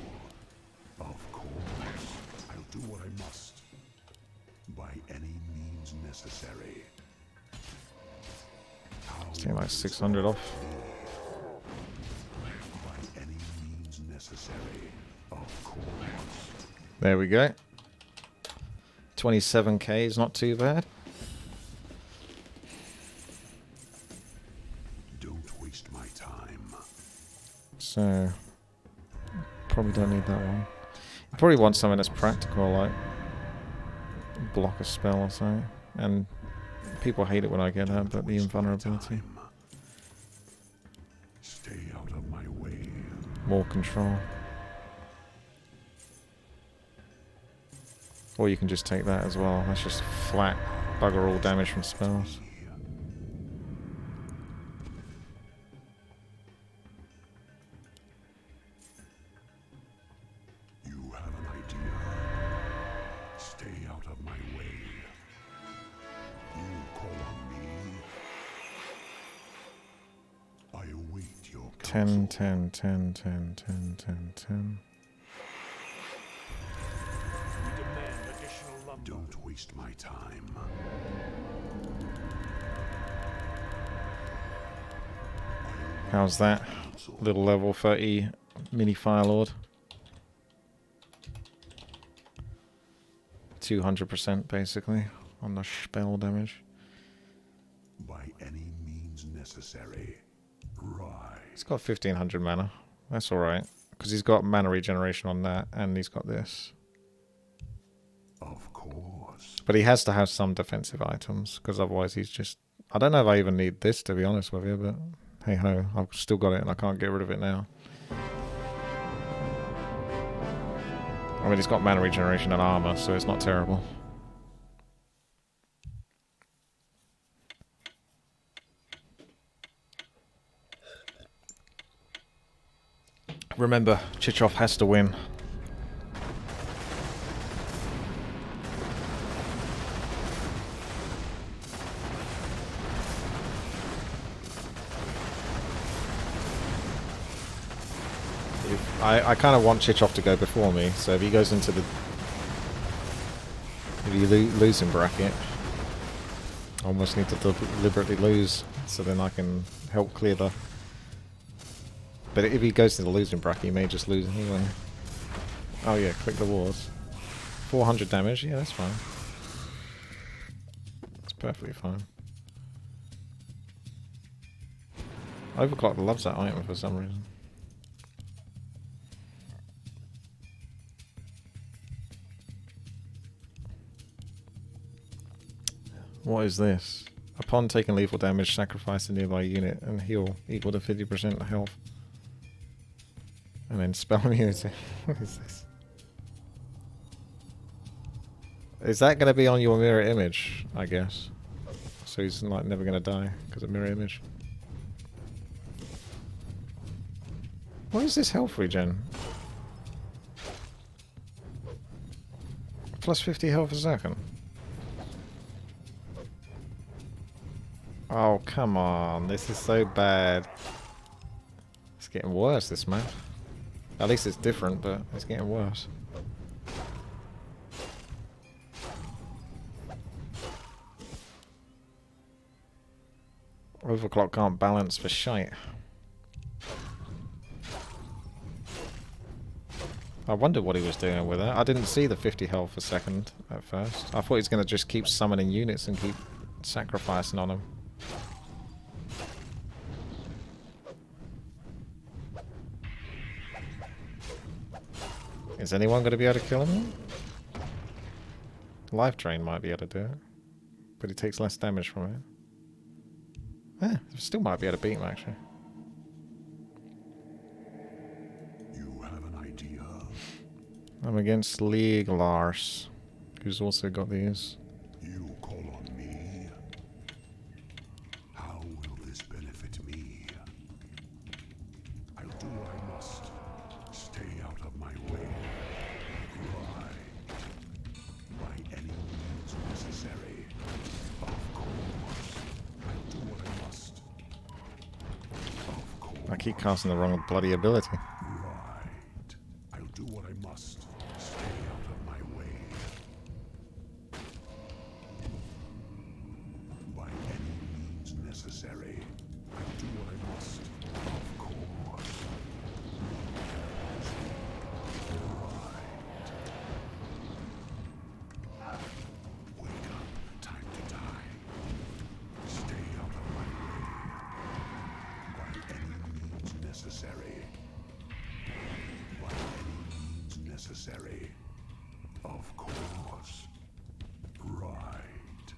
Of course. I'll do what I must. By any means necessary. It's taking like 600 off. By any means necessary. Of course. There we go. 27k is not too bad. Don't waste my time. So, probably don't need that one. You probably want something that's practical, like block a spell or something. And people hate it when I get that, but the invulnerability. Stay out of my way. More control. Or you can just take that as well. That's just flat bugger all damage from spells. You have an idea. Stay out of my way. You call on me. I await your 10, counsel. 10, 10, 10, 10, 10, 10. We demand additional lumber. Don't waste my time. How's that? Little level 30 mini Firelord. 200% basically on the spell damage. By any means necessary. Right. He's got 1500 mana. That's alright. Because he's got mana regeneration on that and he's got this. Of course. But he has to have some defensive items because otherwise he's just... I don't know if I even need this to be honest with you, but hey ho, I've still got it and I can't get rid of it now. I mean, he's got mana regeneration and armor, so it's not terrible. Remember, Chichov has to win. I kind of want Chichov to go before me, so if he goes into the... If you lose in bracket, I almost need to deliberately lose, so then I can help clear the... But if he goes to the losing bracket, he may just lose anyway. Oh yeah, click the wars. 400 damage, yeah, that's fine. That's perfectly fine. Overclocked loves that item for some reason. What is this? Upon taking lethal damage, sacrifice a nearby unit and heal equal to 50% health. And then spell immunity. What is this? Is that going to be on your mirror image, I guess? So he's like never going to die because of mirror image. What is this health regen? Plus 50 health a second. Oh, come on. This is so bad. It's getting worse, this map. At least it's different, but it's getting worse. Overclock can't balance for shite. I wondered what he was doing with it. I didn't see the 50 health a second at first. I thought he was going to just keep summoning units and keep sacrificing on them. Is anyone going to be able to kill him? Life Drain might be able to do it. But he takes less damage from it. Eh, still might be able to beat him actually. You have an idea? I'm against League Lars, who's also got these. You call on me? How will this benefit me? I'll do what I must. Stay out of my way. Right. By any means necessary. Of course. I'll do what I must. Of course. I keep casting the wrong bloody ability. Right. I'll do what I must. Stay out of my way. By any means necessary. I'll do what I must. Of course. Right. Wake up. Time to die. Stay out of my way. By any means necessary. By any means necessary. Of course. Right.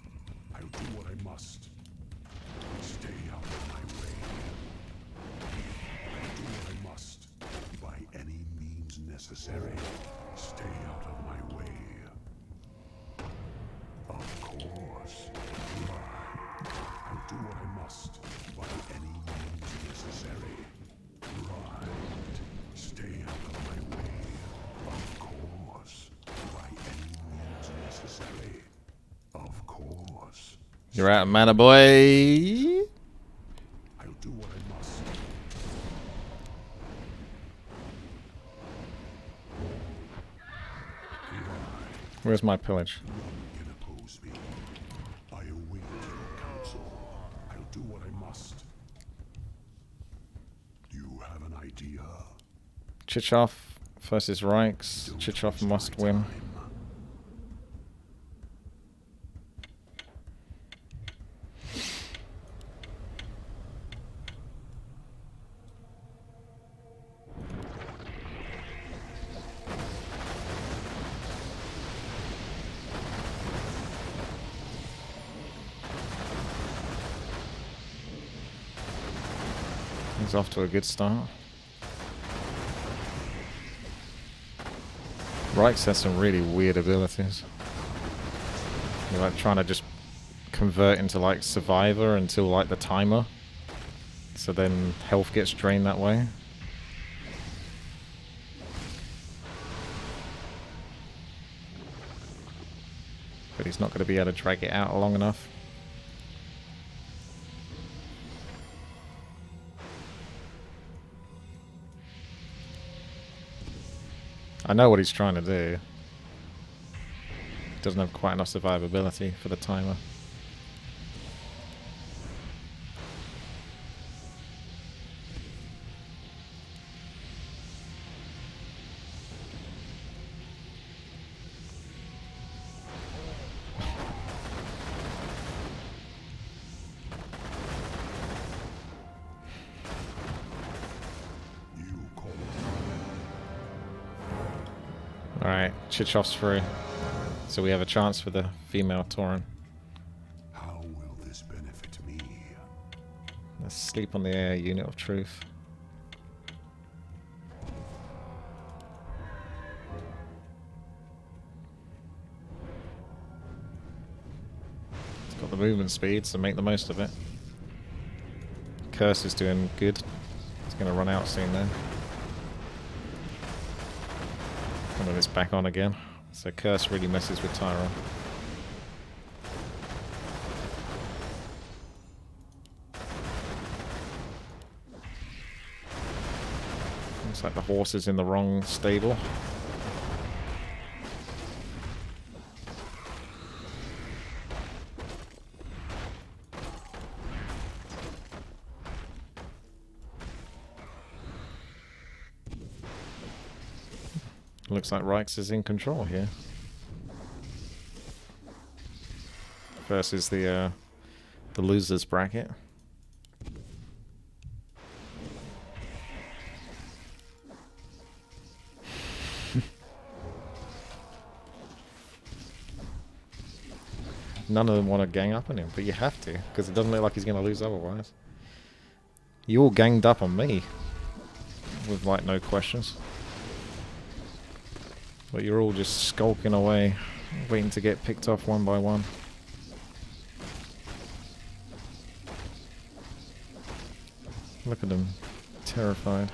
I'll do what I must. Stay out of my way. I'll do what I must. By any means necessary. Stay out of my way. Of course. Right. I'll do what I must. By any means necessary. Right. Stay out of my way. Of course. By any means necessary. Of course. You're out of mana, boy. I'll do what I must. Where's my pillage? None can oppose me. I await your counsel. I'll do what I must. You have an idea? Chichov versus Reichs. Chichov must win. He's off to a good start. Reichs has some really weird abilities. You're like trying to just convert into like Survivor until like the timer. So then health gets drained that way. But he's not going to be able to drag it out long enough. I know what he's trying to do. Doesn't have quite enough survivability for the timer. Alright, Chichov's free. So we have a chance for the female Tauren. How will this benefit me? Let's sleep on the air, unit of truth. It's got the movement speed, so make the most of it. Curse is doing good. It's going to run out soon though. And then it's back on again. So Curse really messes with Tyrell. Looks like the horse is in the wrong stable. Looks like Rykes is in control here. Versus the losers bracket. None of them want to gang up on him, but you have to, because it doesn't look like he's going to lose otherwise. You all ganged up on me, with like no questions. But you're all just skulking away, waiting to get picked off one by one. Look at them, terrified.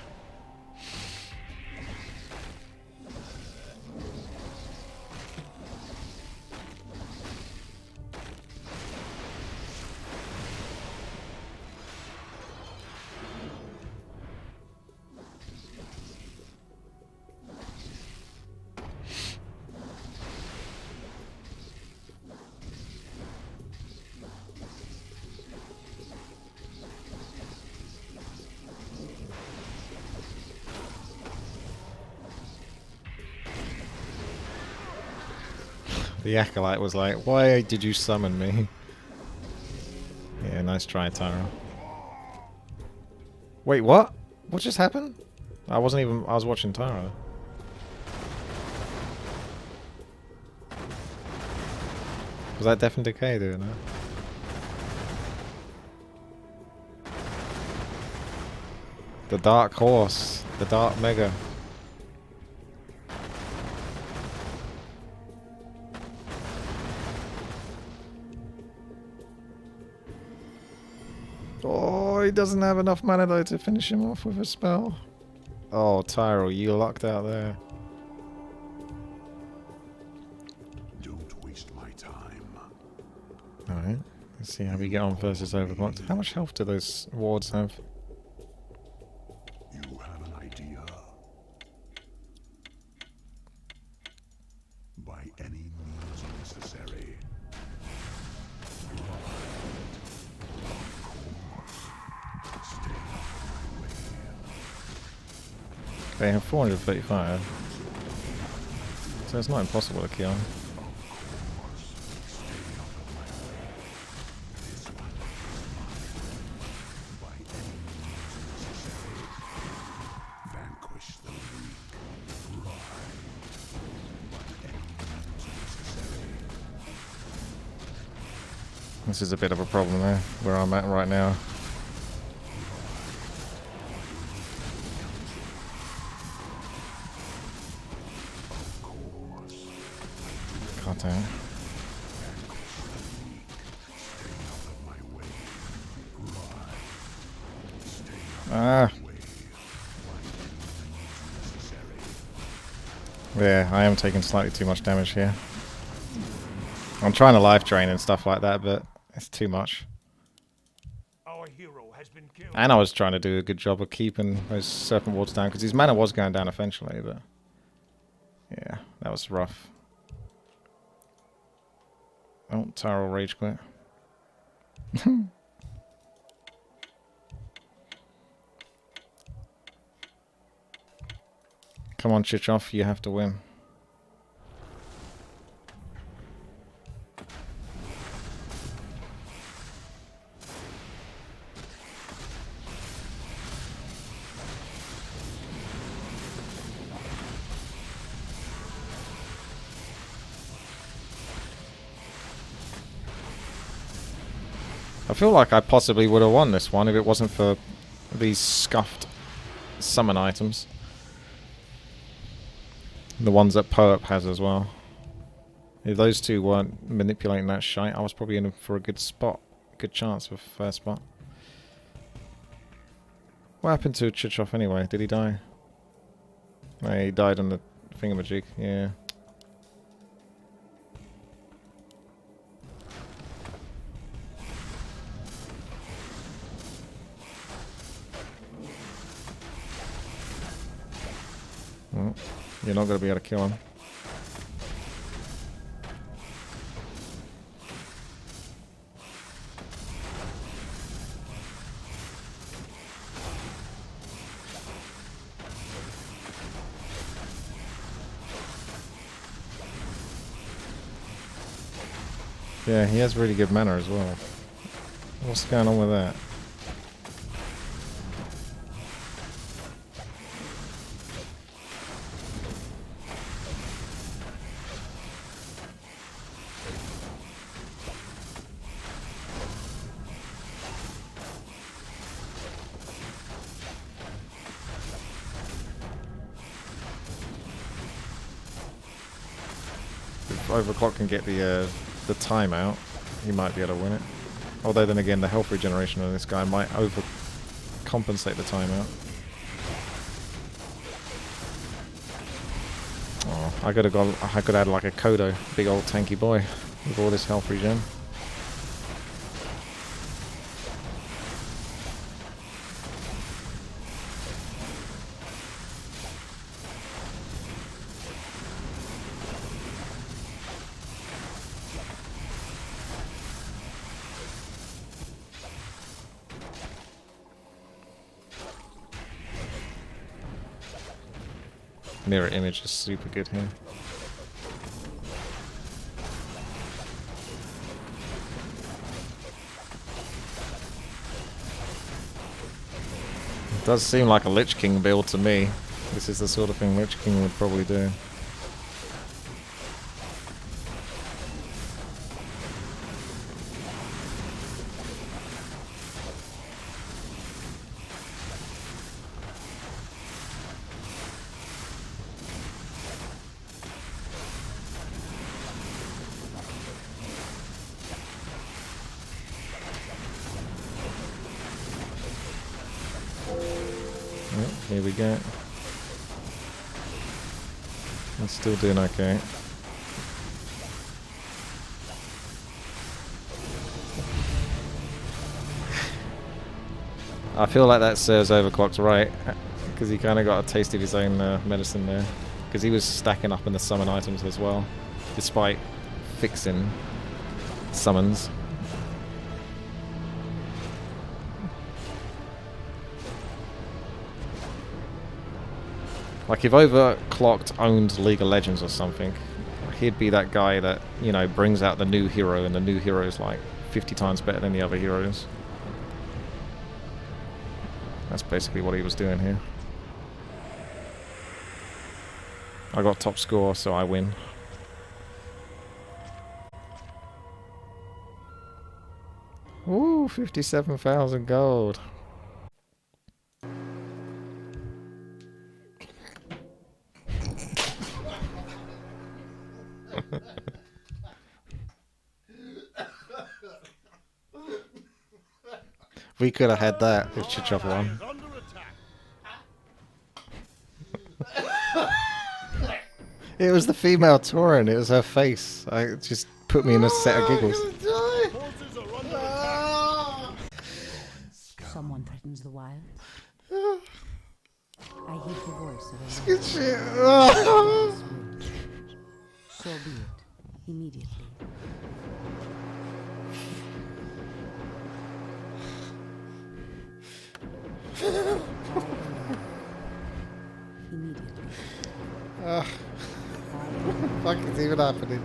The Acolyte was like, why did you summon me? Yeah, nice try, Tyro. Wait, what? What just happened? I was watching Tyro. Was that Death and Decay doing that? The Dark Horse. The Dark Mega. Oh, he doesn't have enough mana though to finish him off with a spell. Oh, Tyrell, you lucked out there. Don't waste my time. Alright, let's see how we get on versus Overclocked. How much health do those wards have? You have an idea? By any means necessary. They have 435. So it's not impossible to kill. This is a bit of a problem there, where I'm at right now. Cut out. Ah! Yeah, I am taking slightly too much damage here. I'm trying to life drain and stuff like that, but it's too much. Our hero has been killed. And I was trying to do a good job of keeping those Serpent Wards down, because his mana was going down eventually, but... yeah, that was rough. Oh, Tyrell rage quit. Come on, Chichoff, you have to win. I feel like I possibly would have won this one if it wasn't for these scuffed summon items. The ones that Poep has as well. If those two weren't manipulating that shite, I was probably in for a good spot. Good chance of first spot. What happened to Chichoff anyway? Did he die? No, he died on the thingamajig, yeah. Well, you're not going to be able to kill him. Yeah, he has really good mana as well. What's going on with that? If Overclock can get the timeout, he might be able to win it. Although then again, the health regeneration on this guy might overcompensate the timeout. Oh, I could add like a Kodo, big old tanky boy, with all this health regen. Mirror image is super good here. It does seem like a Lich King build to me. This is the sort of thing Lich King would probably do. Yep, here we go. I'm still doing okay. I feel like that serves Overclocked right, because he kind of got a taste of his own medicine there. Because he was stacking up in the summon items as well, despite fixing summons. Like if Overclocked owned League of Legends or something, he'd be that guy that, you know, brings out the new hero, and the new hero's like 50 times better than the other heroes. That's basically what he was doing here. I got top score, so I win. Ooh, 57,000 gold. We could have had that if Chichov won. It was the female Tauren, it was her face. It just put me in a set of giggles. Someone threatens the wild. I hear the voice of a Good shit. So be it. Immediately. Immediately. What the fuck is even happening?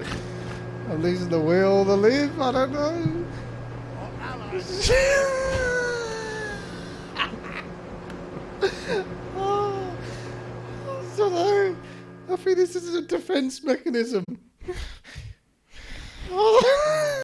I'm losing the will to live, I don't know. Oh, I don't know. I think this is a defense mechanism. Oh.